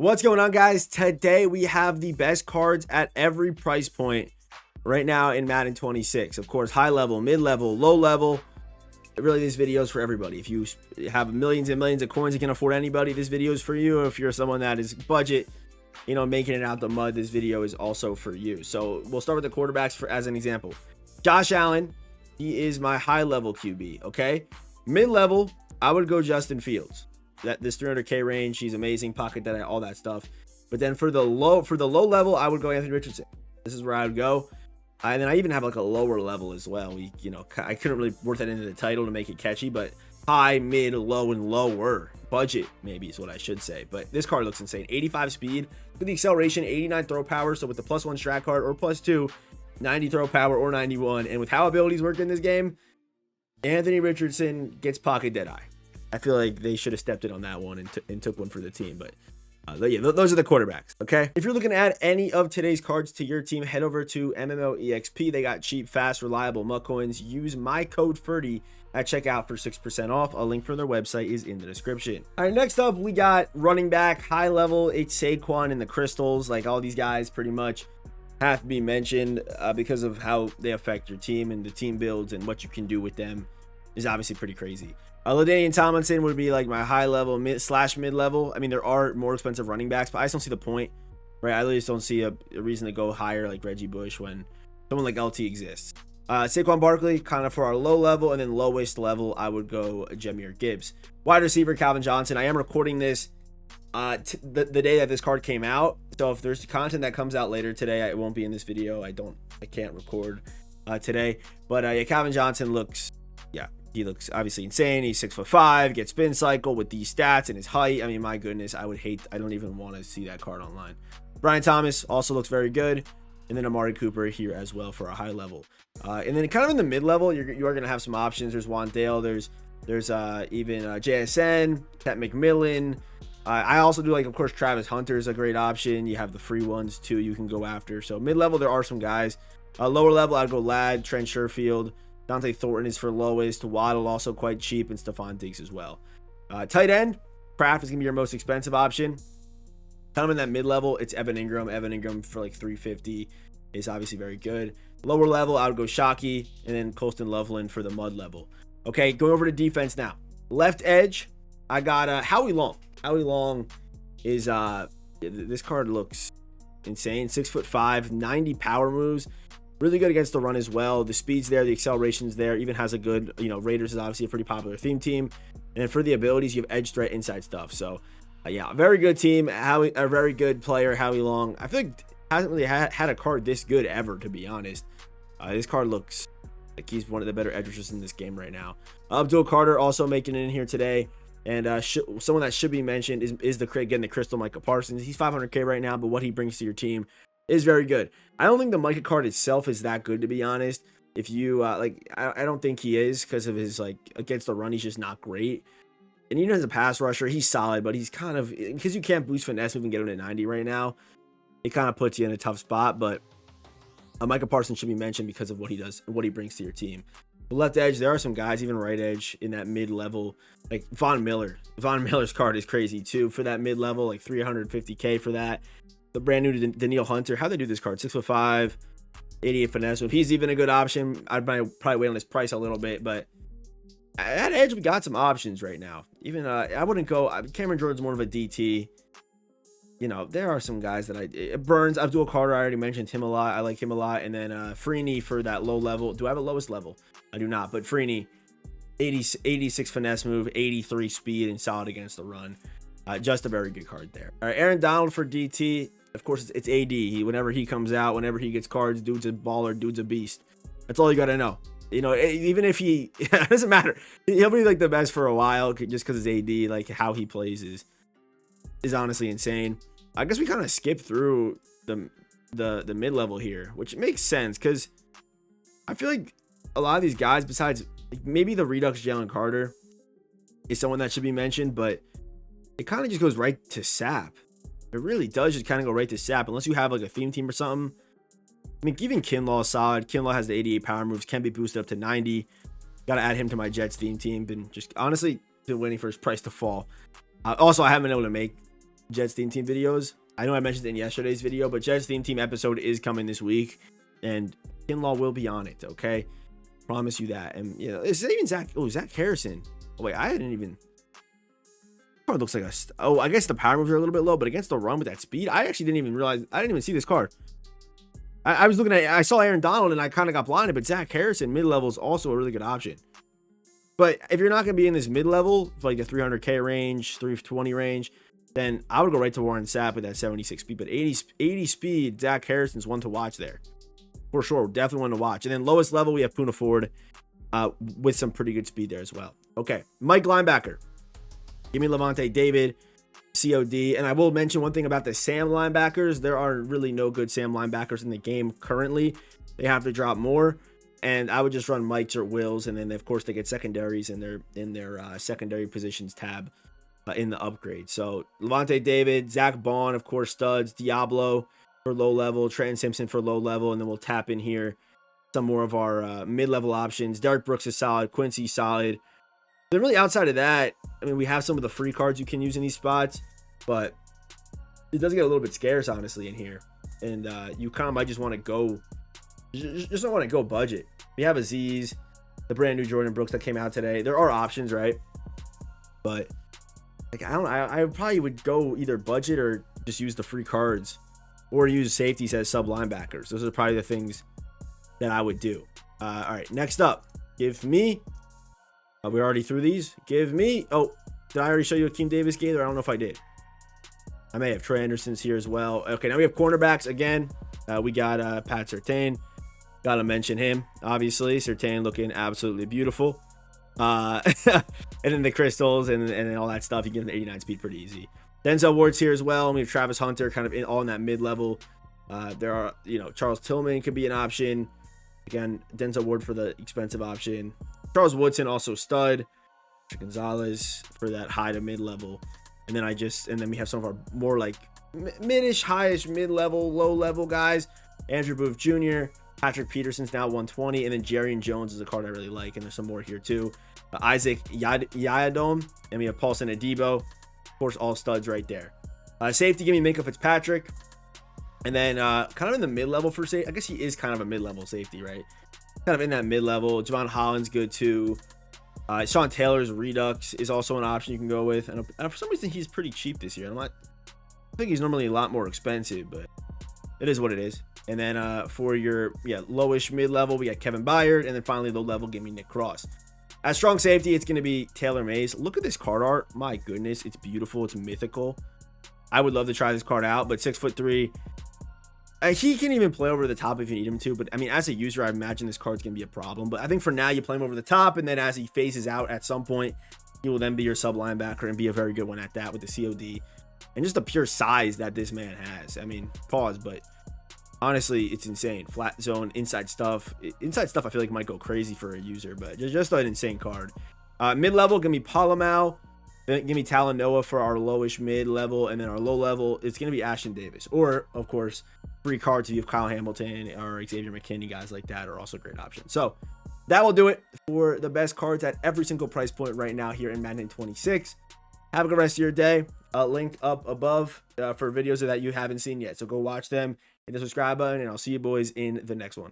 What's going on, guys? Today we have the best cards at every price point right now in Madden 26. Of course, high level, mid level, low level. Really, this video is for everybody. If you have millions and millions of coins you can afford anybody, this video is for you. If you're someone that is budget, making it out the mud, this video is also for you. So we'll start with the quarterbacks as an example. Josh Allen, he is my high level QB. Okay, mid level, I would go Justin Fields. This 300K range, he's amazing, pocket that, all that stuff. But then for the low level, I would go Anthony Richardson. This is where I would go. And then I even have like a lower level as well. I couldn't really work that into the title to make it catchy, but high, mid, low, and lower budget maybe is what I should say. But this card looks insane. 85 speed with the acceleration, 89 throw power. So with the +1 strat card or +2, 90 throw power or 91. And with how abilities work in this game, Anthony Richardson gets pocket dead eye. I feel like they should have stepped in on that one and took one for the team. But yeah, those are the quarterbacks. Okay, if you're looking to add any of today's cards to your team, head over to MMOEXP. They got cheap, fast, reliable MUT coins. Use my code FERDY at checkout for 6% off. A link from their website is in the description. All right, next up we got running back, high level. It's Saquon and the Crystals. Like, all these guys pretty much have to be mentioned because of how they affect your team, and the team builds and what you can do with them is obviously pretty crazy. LaDainian Tomlinson would be like my high level mid level. I mean, there are more expensive running backs, but I just don't see the point, right? I really just don't see a reason to go higher like Reggie Bush when someone like LT exists. Saquon Barkley, kind of for our low level, and then lowest level, I would go Jahmyr Gibbs. Wide receiver, Calvin Johnson. I am recording this the day that this card came out, so if there's content that comes out later today, it won't be in this video. I can't record today, but yeah, Calvin Johnson looks, he looks obviously insane. He's 6'5", gets spin cycle with these stats and his height. I mean, my goodness, I don't even want to see that card online. Brian Thomas also looks very good. And then Amari Cooper here as well for a high level. And then kind of in the mid level, you are going to have some options. There's Wandale, there's even JSN, Pat McMillan. I also do, like, of course, Travis Hunter is a great option. You have the free ones too you can go after. So mid level, there are some guys. Lower level, I'd go Ladd, Trent Sherfield. Dante Thornton is for lowest. Waddle also quite cheap, and Stephon Diggs as well. Tight end, Kraft is going to be your most expensive option. Kind of in that mid-level, it's Evan Ingram. Evan Ingram for like 350 is obviously very good. Lower level, I would go Shockey, and then Colston Loveland for the mud level. Okay, going over to defense now. Left edge, I got Howie Long. Howie Long is, this card looks insane. 6'5", 90 power moves. Really good against the run as well. The speed's there, the acceleration's there. Even has a good, Raiders is obviously a pretty popular theme team. And for the abilities, you have edge, threat, inside stuff. So, yeah, a very good team. A very good player, Howie Long. I feel like hasn't really had a card this good ever, to be honest. This card looks like he's one of the better edge rushers in this game right now. Abdul Carter also making it in here today. And someone that should be mentioned is getting the Crystal Micah Parsons. He's 500K right now, but what he brings to your team is very good. I don't think the Micah card itself is that good, to be honest. If you I don't think he is, because of his, against the run, he's just not great. And even as a pass rusher, he's solid, but he's kind of, because you can't boost finesse move and get him to 90 right now, it kind of puts you in a tough spot. But Micah Parsons should be mentioned because of what he does and what he brings to your team. The left edge, there are some guys, even right edge in that mid level, like Von Miller. Von Miller's card is crazy too for that mid level, like 350K for that. The brand new Danielle Hunter, how they do this card? 6'5", 88 finesse. If he's even a good option, I'd probably wait on his price a little bit. But at edge, we got some options right now. Even I wouldn't go. Cameron Jordan's more of a DT. There are some guys that Burns, Abdul Carter. I already mentioned him a lot. I like him a lot. And then Freeney for that low level. Do I have a lowest level? I do not. But Freeney, 86 finesse move, 83 speed, and solid against the run. Just a very good card there. All right, Aaron Donald for DT. Of course, it's AD. Whenever he comes out, whenever he gets cards, dude's a baller, dude's a beast. That's all you got to know. Even if it doesn't matter. He'll be like the best for a while just because it's AD. Like, how he plays is honestly insane. I guess we kind of skipped through the mid-level here, which makes sense because I feel like a lot of these guys, besides maybe the Redux Jalen Carter, is someone that should be mentioned, but it kind of just goes right to sap. It really does just kind of go right to sap, unless you have like a theme team or something. I mean, even Kinlaw is solid. Kinlaw has the 88 power moves, can be boosted up to 90. Got to add him to my Jets theme team. Been just honestly been waiting for his price to fall. Also, I haven't been able to make Jets theme team videos. I know I mentioned it in yesterday's video, but Jets theme team episode is coming this week, and Kinlaw will be on it. Okay, promise you that. And you know, is it even Zach? Oh, Zach Harrison. Oh wait, I didn't even. Card looks like a. Oh, I guess the power moves are a little bit low, but against the run with that speed, I actually didn't even realize. I didn't even see this card. I was looking at. I saw Aaron Donald and I kind of got blinded, but Zach Harrison mid level is also a really good option. But if you're not going to be in this mid level, like the 300K range, 320 range, then I would go right to Warren Sapp with that 76 speed. But 80 speed, Zach Harrison's one to watch there. For sure, definitely one to watch. And then lowest level, we have Poona Ford with some pretty good speed there as well. Okay, Mike linebacker. Give me Levante David, COD. And I will mention one thing about the Sam linebackers. There are really no good Sam linebackers in the game currently. They have to drop more. And I would just run Mikes or Wills. And then, of course, they get secondaries in their secondary positions tab in the upgrade. So Levante David, Zach Bond, of course, studs, Diablo for low level, Trenton Simpson for low level, and then we'll tap in here some more of our mid-level options. Derek Brooks is solid, Quincy solid. Then really outside of that, I mean, we have some of the free cards you can use in these spots, but it does get a little bit scarce, honestly, in here. And you kind of might just want to go, just don't want to go budget. We have Aziz, the brand new Jordan Brooks that came out today. There are options, right? But like, I probably would go either budget or just use the free cards or use safeties as sub linebackers. Those are probably the things that I would do. All right, next up, give me, we already threw these. Give me, oh, did I already show you Akeem Davis Gaither? I don't know if I did. I may have. Trey Anderson's here as well. Okay, now we have cornerbacks again. We got Pat Surtain. Got to mention him, obviously. Surtain looking absolutely beautiful. And then the crystals and all that stuff. You get an 89 speed pretty easy. Denzel Ward's here as well. We have Travis Hunter kind of all in that mid-level. There are, Charles Tillman could be an option. Again, Denzel Ward for the expensive option. Charles Woodson also stud. Gonzalez for that high to mid-level. And then we have some of our more like mid-ish, high-ish, mid-level, low-level guys. Andrew Booth Jr., Patrick Peterson's now 120, and then Jerry Jones is a card I really like, and there's some more here too. Isaac Yadom, and we have Paulson Adebo. Of course, all studs right there. Safety, give me Minka Fitzpatrick. And then kind of in the mid-level for safety. I guess he is kind of a mid-level safety, right? Kind of in that mid-level. Javon Holland's good too. Sean Taylor's Redux is also an option you can go with. And for some reason, he's pretty cheap this year. I think he's normally a lot more expensive, but it is what it is. And then for your lowish mid-level, we got Kevin Byard. And then finally, low level, give me Nick Cross. At strong safety, it's going to be Taylor Mays. Look at this card art. My goodness, it's beautiful. It's mythical. I would love to try this card out, but 6'3". He can even play over the top if you need him to. But I mean, as a user, I imagine this card's going to be a problem. But I think for now, you play him over the top. And then as he phases out at some point, he will then be your sub linebacker and be a very good one at that with the COD. And just the pure size that this man has. I mean, pause, but honestly, it's insane. Flat zone, inside stuff. Inside stuff I feel like might go crazy for a user, but just an insane card. Mid-level, give me Palomau. Then give me Talanoa for our lowish mid-level. And then our low-level, it's going to be Ashton Davis. Or, of course, free cards if you have Kyle Hamilton or Xavier McKinney. Guys like that are also great options. So that will do it for the best cards at every single price point right now here in Madden 26. Have a good rest of your day. Link up above for videos that you haven't seen yet. So go watch them. Hit the subscribe button, and I'll see you boys in the next one.